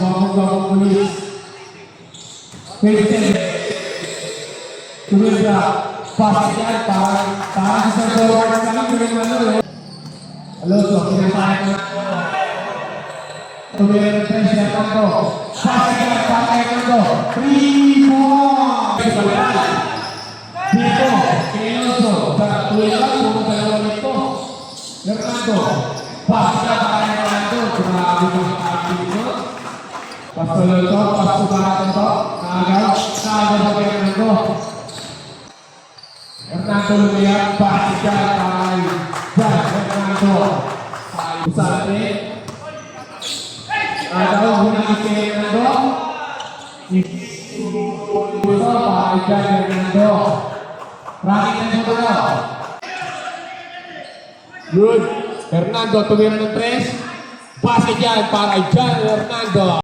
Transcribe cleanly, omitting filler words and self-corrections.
Bagong pulis. Pwede. Tumira. Pasok yan. Para sa forward kami. Tumira. Alonso, pinasaya ko na. Tumira ng 3 na kanto. Pasok yan. Para kanto. 3 more. Dito. Alonso. Tumira. Pumunta na ulit ko. Fernando. Pasok yan. Para kanto. Grabe mo sa akin dito. Pasok Alonso. Pasok para kanto. Nagaw. Nagaw sa Fernando. Fernando lumayan. Pasok yan. Para Fernando. Usate. Ada gunaan kay Fernando. Puso para kay Fernando. Rakit na siya. Good. Fernando tumira ng 3. Pasok yan para kay Fernando.